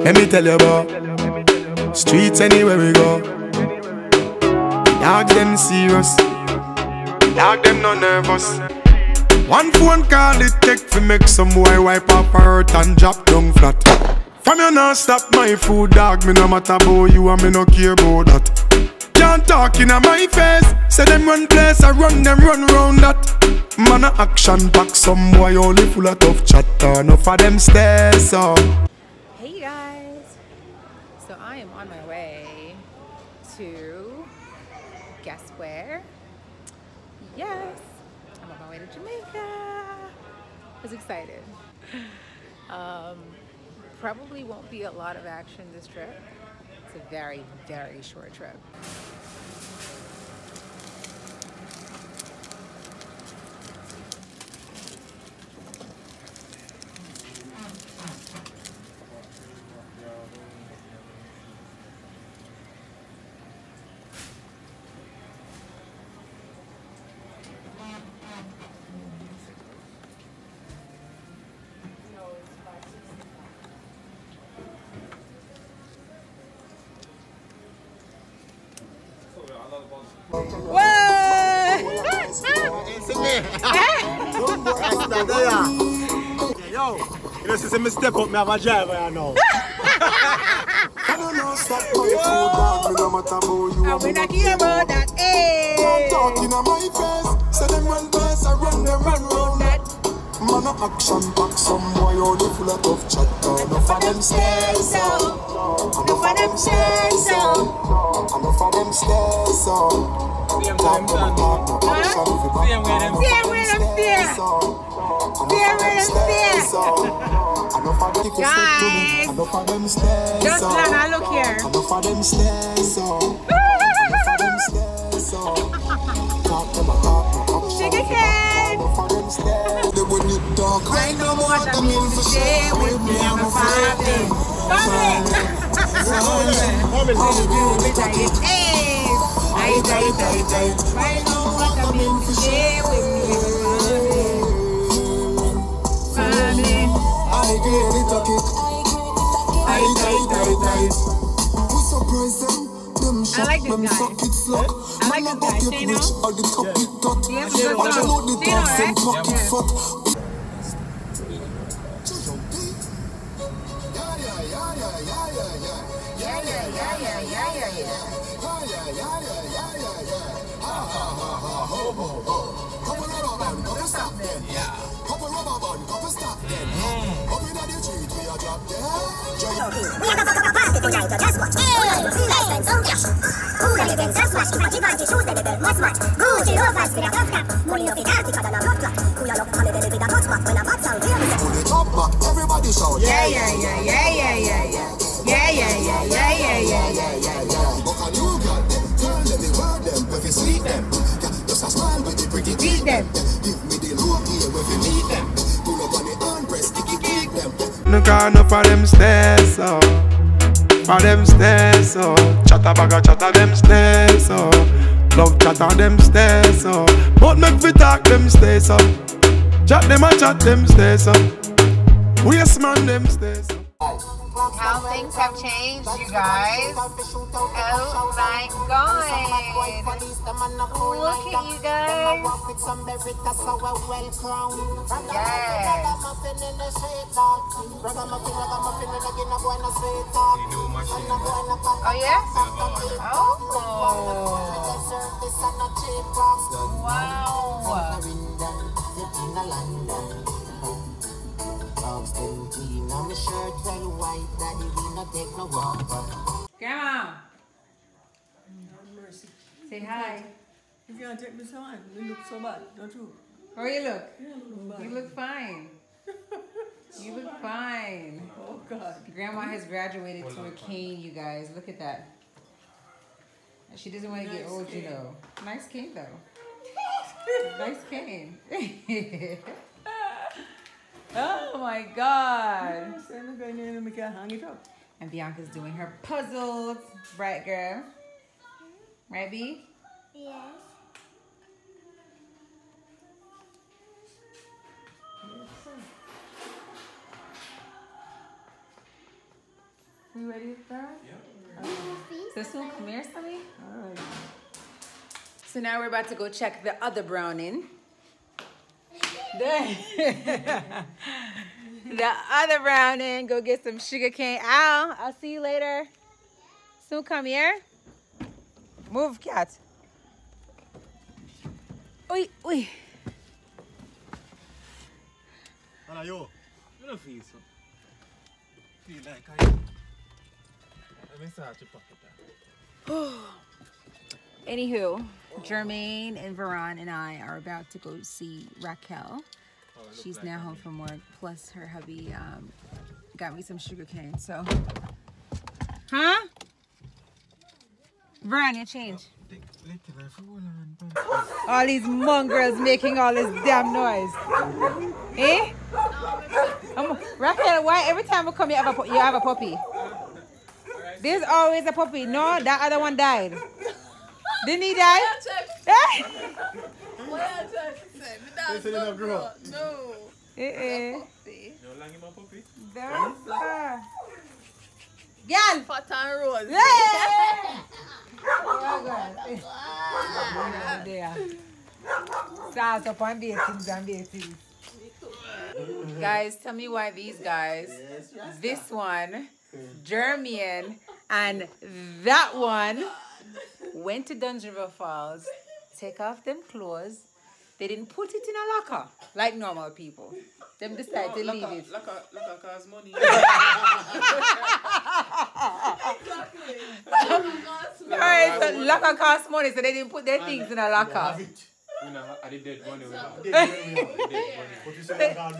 Let me tell you about streets anywhere we go. Dog them serious, dog them no nervous. One phone call it take to make some boy wipe up her hurt and drop down flat. From you not stop my food, dog. Me no matter about you and me no care about that. Can't talk in my face. Say them run place, I run them run round that. Man a action pack, some boy only full of tough chatter. Enough of them stairs so. Hey guys, so I am on my way to, guess where? Yes, I'm on my way to Jamaica. I was excited. Probably won't be a lot of action this trip. It's a very, very short trip. Yo, you know, since I step up, I have a driver, I know. We're not here about that. Hey. Talking on my face, say them run place, I run them run round that. Man a action pack, some boy only full of tough chatter. Enough of them stairs so, enough of them stairs so, enough of them stairs so. Just Lana, look here. Sugar cane. I know what I mean to share with me. I'm a family. I know what I mean to share with me. Family. I get it, talk it. We surprise them. I like this guy. I like this guy. Say no? He has a good song. Say no, right? Everybody shout. Yeah. Beat them. No car no for them stairs so, for them stairs so. Chatter bag a chatter them stairs so, love chatter them stairs so. But make we talk them stairs so, chat them a chat them stairs so. Waste man them stairs so. How things have changed, you guys. Oh my god. Look at you guys. Yes. Oh yeah? Oh. Wow. Grandma, say hi. If you want to take this on, you look so bad, don't you? How you look? You You look fine. You look fine. Oh God. Grandma has graduated to a cane, you guys. Look at that. She doesn't want to get old, you know. Nice cane, though. Nice cane. Oh my God. Hang it up. And Bianca's doing her puzzles. Right, girl? Right, B? Yes. You ready, Sarah? Yeah. So soon, come here, Sammy. All right. So now we're about to go check the other browning. The other browning. Go get some sugar cane. Ow, I'll see you later. So come here. Move, cat. Oi, oi. Hello, yo. You don't feel so. Feel like I start to pocket that. Anywho, Jermaine and Veron and I are about to go see Raquel. She's now home from work. Plus her hubby got me some sugar cane. So, huh? Veron, your change. All these mongrels making all this damn noise. Eh? Raquel, why every time we come you have a puppy? There's always a puppy. No, that other one died. Didn't he die? No. Girl! Fat and rose. Start up on datings and datings. Guys, tell me why these guys, this one, Jermaine, and that one went to Duns River Falls, take off them clothes. They didn't put it in a locker like normal people. Them decided to leave it. Locker costs money. Alright, so locker costs money, so they didn't put their things in a locker. I did dead money with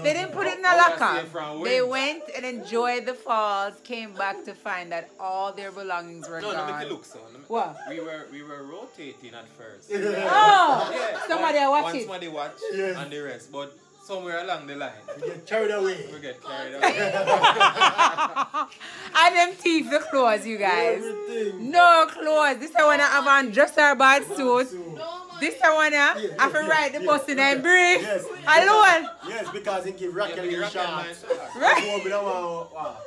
They didn't put it in a locker. They went and enjoyed the falls, came back to find that all their belongings were No, gone. make it look so. What? We were rotating at first. Oh! Yeah, Somebody watch it. Somebody watch and the rest. But somewhere along the line, We get carried away. we get carried away. And them thief the clothes, you guys. Everything. No clothes. This I wanna have on just our bad suit. This I wanna have to ride the bus in and brief. Yes. Alone. Yes, because he give Raquel his shots. Right?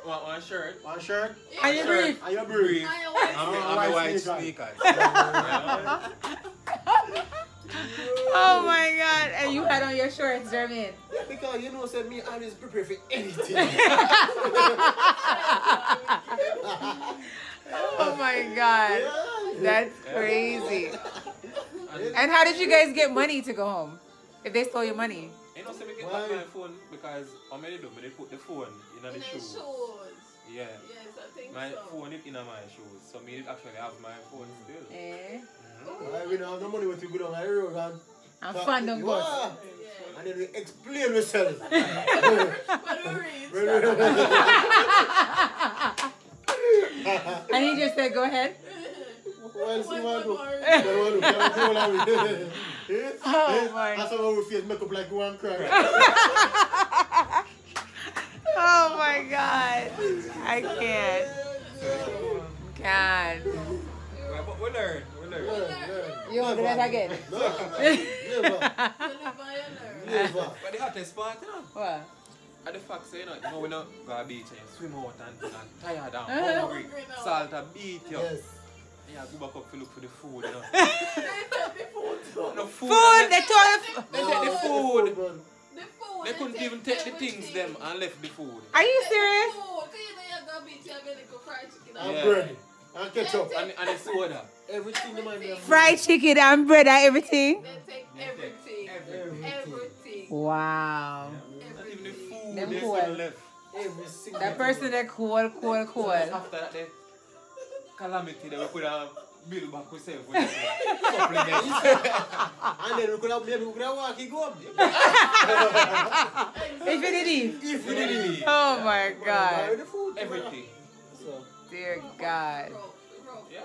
One shirt. One shirt. And you brief. And your brief. And my white sneakers. Oh my god. And you had on your shorts, Jermaine. Because you know, said me always prepare for anything. Oh my god. That's crazy. And how did you guys get money to go home? If they stole your money? You know, so we get back my phone because how many do? They put the phone in the shoes. Yeah. Yes, I think My so. phone is in my shoes. So me actually have my phone still. Eh? We don't have no money with you go down the road and I'm fun don't go. and then we explain ourselves. When we reach. And he just said, go ahead. Well, see what I do. Oh my That's how we face make up like one cry. Oh my god. I can't. God. But we learn. You want to do that again? Never. But the hottest part, you know, What? at the fact, say, you know, we don't go to the beach and swim out and tired and hungry. Salt and beat you. Yes. Yeah, go back up to look for the food, you know. No Food! They told They take the food. The food. They couldn't even take the things them and left the food. Are you serious? And bread. And ketchup. And the soda. Everything the man them. Fried chicken and bread and everything? They take everything. Everything. Wow. Not even the food Them they cool. still left. Every single That person they're cool. After that, the calamity, they will put a bill back with self with supplements. And then we could have maybe we could have walk it go up there. If you did eat. If we did it. Oh my Buy god. the food. Everything. So, Dear God. Yeah,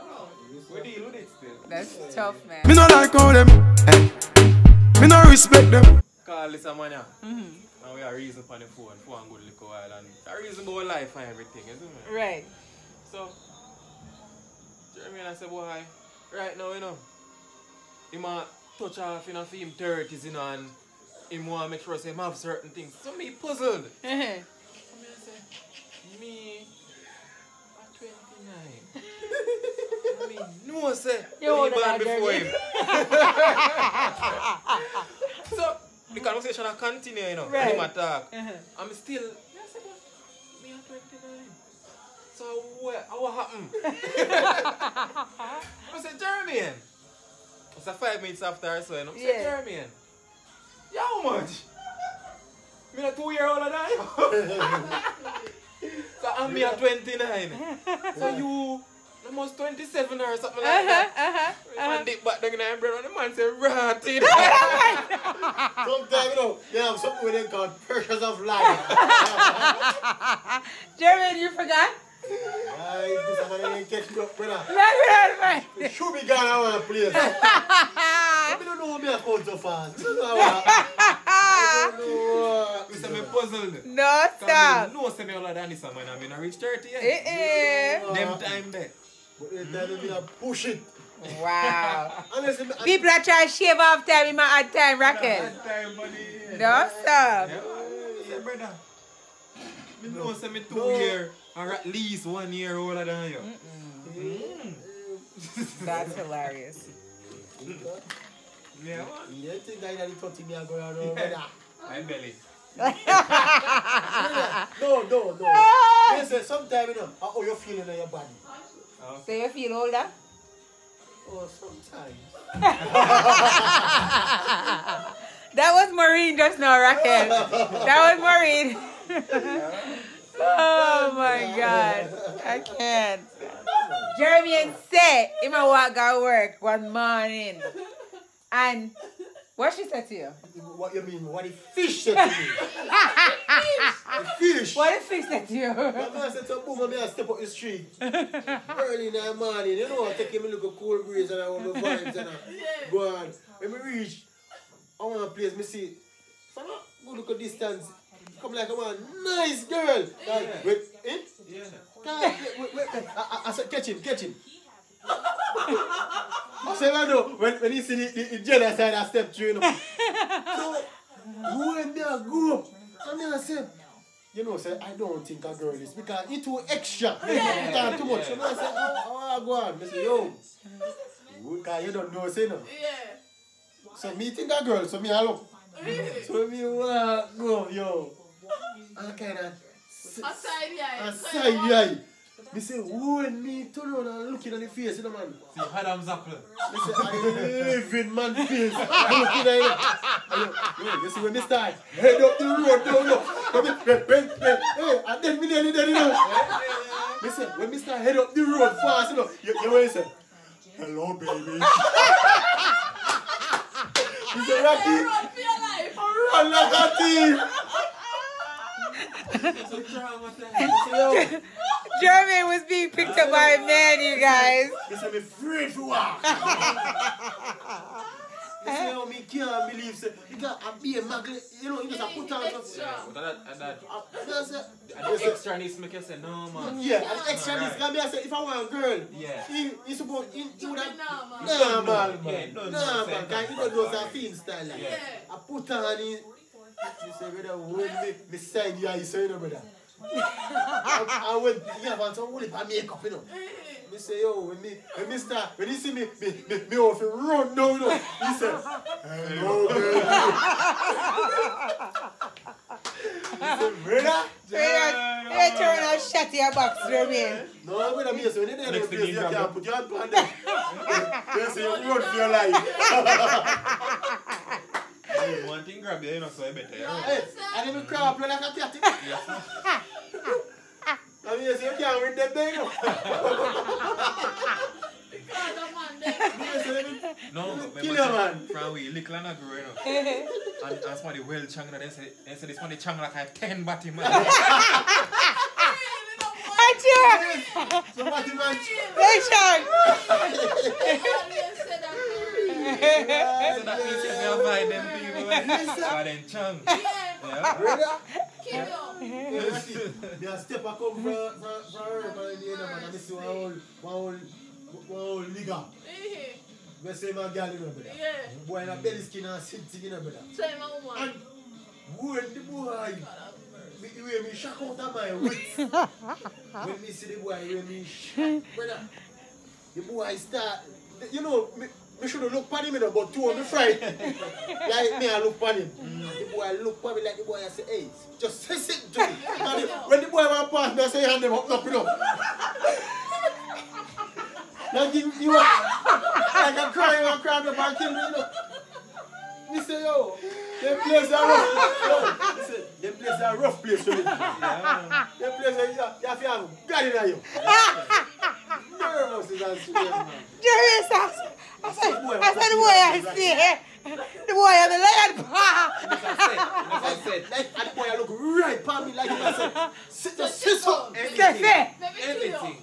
we deal with it still. That's tough, man. Me no like how them, me no respect them. Call this a man, yeah. And we are reason for the phone for one good little while and a reason about life and everything, isn't it? Right. So, Jeremy, I said, boy, right now, you know, he might touch off in a film 30s, you know, and he want to make sure he have certain things. So, me puzzled. So, me say, me, at know, say, You he older born than before Jeremy. him. So, the conversation will continue, you know. Right. Him attack. Uh-huh. I'm still, yes, but me at 29. So, what happened? I said, Jeremy. It's 5 minutes after, so, you know. I said, Yeah. Jeremy. Yeah, how much? Me a 2 year older than you. So I'm me at 29. So you almost 27 or something like that. Man dip back down in the bread and the man say rotted. Sometimes, you know, they have something with them called pressures of life. Jeremy, you forgot? This man ain't catching up, brother. Right. It should be gone out of place. I don't know how me account so fast. I don't know. I don't know. You say me puzzled. No, stop. No, say me older than this man. I mean, I reach 30 yet. Them time there. But they tell me to push it. Wow. Honestly, People are trying to shave off time in my odd time racket. Time, buddy. No, stop. Yeah, brother. Me know say me 2 year or at least 1 year older than you. That's hilarious. Yeah, man. you think that the 30 me are going on over there? My belly. No. Listen, sometimes, you know, how you feeling in your body? So you feel older? Oh, sometimes. That was Maureen just now, Raquel. That was Maureen. Oh my God. I can't. Jeremy and say, he might walk out work one morning. And what she said to you? What you mean? What the fish said to me? The fish. What the fish said to you? My man said to boom, I step up the street. Early in the morning, you know, I take him a look at cool breeze and I want the vibes and I go on. When we reach, I want a place, me see, if I go look at distance, come like a man, nice girl. Like, wait, eh? Yeah. Wait. I said, catch him. So I know, when you see the jealous side, I step through, you know. So, when me I go up, and me I say, you know, say, I don't think a girl is, because it too extra. Yeah. Too much. So I say, oh, go on. I say, yo, because you don't know, say no. Yeah. So me think a girl, so me I look. So me go, yo. And kind of A side eye. Me say, when me turn around and looking at the face, you know, man. See, Adam's apple. Me say, I live in man's face. Looking at it. You see when me start, head up the road, down low. Hey, and then me nearly there, you know. Me say, when me start head up the road fast, you know, you know what I say? Hello, baby. Me say, Rocky, Run for your life. run like a thief. Jeremy was being picked up by a man, you guys. Me say, me afraid for walk. Me say, oh, me can't believe, say, because I be a magnet, you know, you just put on something. That That's extra-ness make you say, no, man. yeah, and extra this can be, I say, if I want a girl, Yeah. he supposed, he would have, Normal. normal, Yeah, man. no, Normal, no, because he don't know that film style, like. Yeah. I put on it, me say, brother, when me side the eyes, you know, brother. I went, you have some woolly makeup, you know. Me say, yo, when me start, when he see me off and run down, you know. He said, hello, baby. He said, brother. You're throwing out shut your box, Jeremy. No, I'm going to be so when you're there, Next thing you you grab can't put your hand on them. They say, you run for your life. One thing grab you, you know, so I better. Hey, and then we crab like a cat. I mean, you say, you can't read them there, you know. Because the man there. No, Kill your man. From we little and a grow, you know. And somebody well changla, they say this one chang like a 10 batty man. So what you man? Hey, Sean. So that means you can find them people like them chang. Yeah. Brother. Kill him. Me a step a come from her, man, in the end, man, and I see one whole nigga. Me say my girl, you know, brother. Yeah. Boy in a belly skin and sit you know, brother. Say my woman. And when the boy, the way me shock out of my wits. When me see the boy, when me shock, brother. The boy start you know, me should have looked at him, but two of me fright. Like me, I look at him. The boy look at me like the boy, I say, hey, just say it to me. And when the boy went past me, I say, hand them up, you know. Like you like I'm crying up and kill me, you know. Me say, yo, them places are rough. Yo, me say, them places are rough place for me. Yeah. Them places, you have to have God in you. Nervous is that shit, man. Jerry, I said the boy I see. The boy has a lion paw. I said, like, and the boy I look right upon me like I said, just sit up. Everything.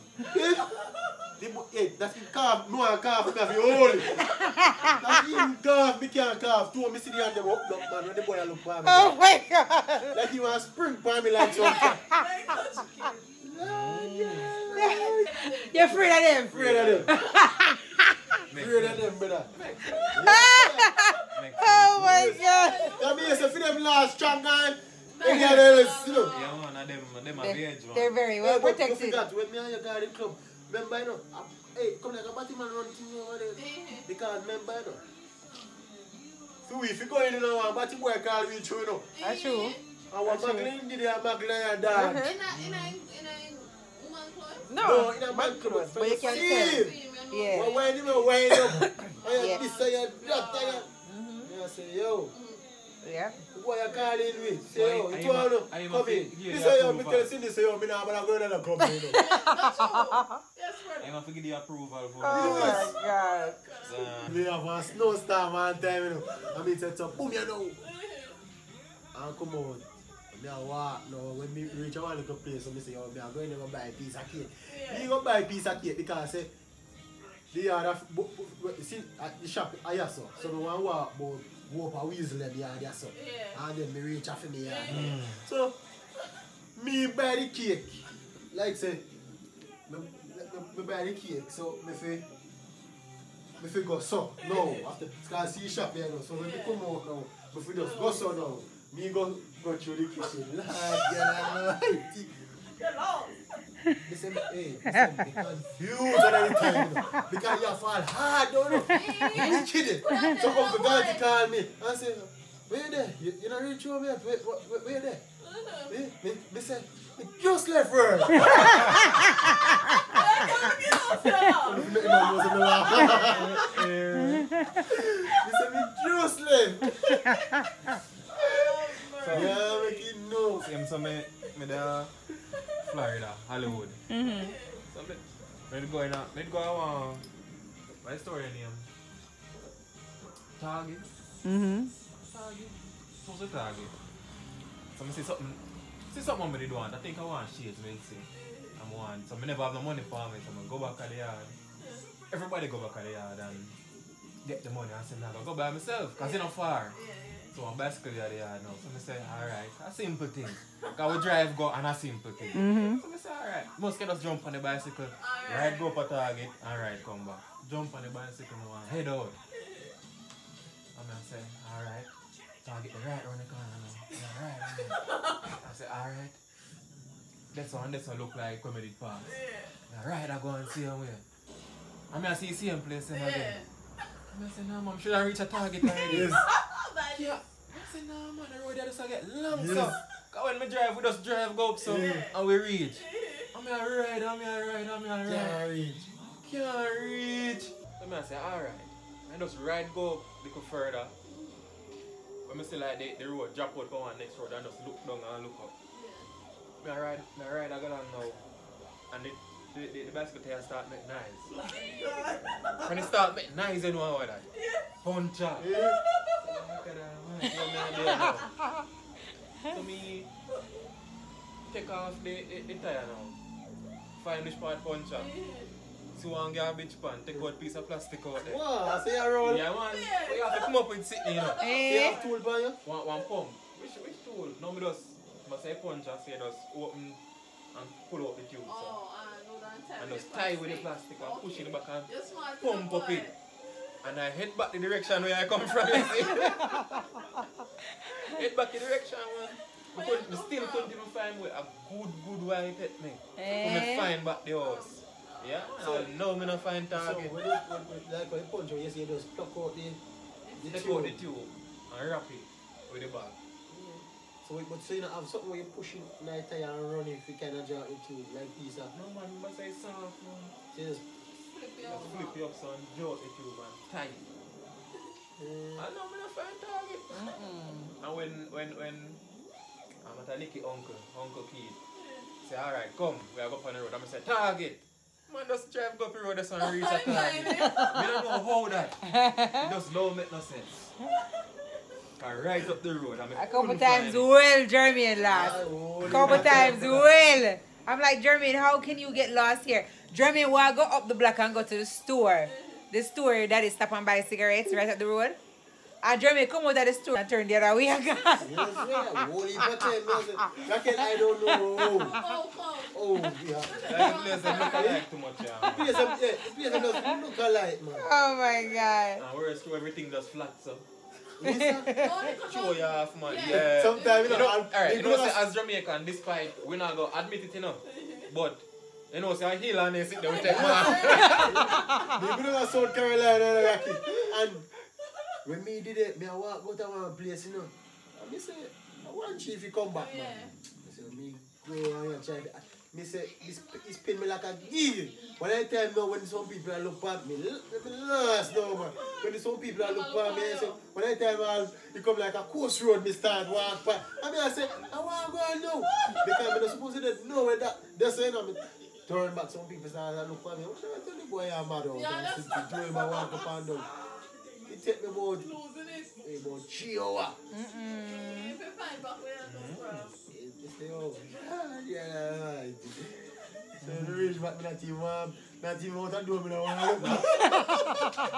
Hey, that's him calf. No, I calf because he hold it. That's him calf. Me can't calf. Two of me sit there and them up, man. When the boy I look upon me. Oh my God. Like he want to spring upon me like something. You're afraid of them? Afraid of them. Afraid of them, brother. Oh my God. That means if them last strong guy, they get else, you know. Yeah, man, them are veg, man. They're very well But protected. you forgot, when me and your garden club, remember, you know, hey, come like a batty man run thing over there. Because remember, you know. So if you go in, you know, a batty boy call me through, you know. That's true. And one Magdalene did a Magdalene dog. In a woman clothes? No, in a man clothes. But you can tell. Yeah. Well, when you wind up, and Yeah. you this and you that, and I say, yo. Yeah. The boy you call in with, say, yo, Why, you want to I am come a in. fake- He yeah, say, yo, yeah, me approval. tell Cindy, say, yo, me not going to the club, you know. That's true. Yes, I'm going to give the approval for Oh my God. We have a snowstorm one time, you know. And me said, so, boom, you know. And come out. Me a walk now. When me reach a one little place, so me say, yo, me a going to go buy a piece of cake. Me go buy a piece of cake because, say, the other, see, at the shop, I saw. So, me want to walk about, go up a weasel in the yard, so. Yeah. And then me reach off in the yard. So, me buy the cake. Like, say, me buy the cake, so me fi go so now after because see shop here now. So when me come out now, me fi just go so now. Me go through the kitchen. Lord, yeah, me say, hey, me confused at any time, you know, because you fall hard, don't you? You kidding? So Uncle Gandhi call me and say, where you there? You not reach over yet? Where you there? Me say, me just left work. Me say, me just left. Yeah, make it know. Same so me there Florida, Hollywood. So me go on my story name. Target. Target. So Target. So me see something me do want. I think I want shades, me see. I want. So me never have no money for me, so I go back at the yard. Everybody go back at the yard and get the money and say, I go by myself, because it's not far. So I'm basically at the yard now. So I say, alright, a simple thing. Because we drive go and a simple thing. So I say, alright, must get us jump on the bicycle, ride go up a Target and ride come back. Jump on the bicycle now and head out. And I say, alright, Target the right around the corner now. Alright. I say, alright. This one look like comedy pass. Alright, I go and see him where. I see the same place again. I say, no, mom, should I reach a Target already? Yes. Yeah. I say, no, man, the road there just get long, so. Because when we drive, we just drive go up, so, and we reach. I'm here ride. Can't reach. Can't reach. So I say, alright. I just ride go up a little further. When I see like the road drop out for one next road and just look down and look up. I ride, I go down now. And the bicycle tire start make noise. When it start make noise, you know what that? Puncher. So me take off the tire now. Find which part puncher. See one garbage pan, take out a piece of plastic out there. Wow, say you roll. Yeah, man. So you have to come up with sitting, you know. You have tool for you? One pump. Which tool? No, me just say puncher, say just open and pull out the tube. So. Oh, I know that. And just tie with the plastic and push in the back and You're smart, pump up boy. it. And I head back the direction where I come from. You see? Head back the direction, man. We still couldn't even find where a good white hit me. So me find back the house. Yeah, So- no, me not find So target. when like when you punch out, you just pluck out the Take tube. out the tube and wrap it with the bag. So you know have something where you push it night time and run if you kind of draw it tube like this. No man, must say soft man. So you just Flip it Just flip over. it up son, draw the tube and tie it. I know me not find target. And when I'm at a Nicky Uncle Keith, say alright, come, we are go on the road. I'm say target. Man just drive go up the road just and reach a target. We don't know how that. It just don't make no sense. Can rise up the road and A couple times well, Jermaine lost. holy Couple times well. I'm like, Jermaine, how can you get lost here? Jermaine, want to go up the block and go to the store. The store that is stop and buy cigarettes right up the road. And Jermaine come out of the store and turn the other way and go. Yes, yeah. Holy pattern, Raquel, I don't know. Oh, yeah. That place they look alike too much, yeah. The place doesn't look alike, man. Oh my God. And whereas to everything just flat, so. Listen, Show you off, man. Yeah. Yeah. sometimes, You know, alright, you know, say, say, as Jamaican, despite we not go admit it, you know. But, you know, say, I heal and they sit there with that man. they go to South Carolina, Rocky. And when me did it, I walk go to one place, you know. And me say, I want you if you come back, man. I say, me go and try. Me say, this pin me like a gig. When I tell me when some people look at me, last now, man. When some people look at me, I say, when I tell me you come like a coast road, me start walk by. And me I say, I want to go and know. Because I'm not supposed to know where that. That's why I'm turn back. Some people start to look at me. What should I tell the boy I'm mad out? Yeah, that's And doing my walk up and down. It take me about Losing it. about 3 hours. If you find back where there's no problem. Yeah, right. So the rich back not even want to do me now.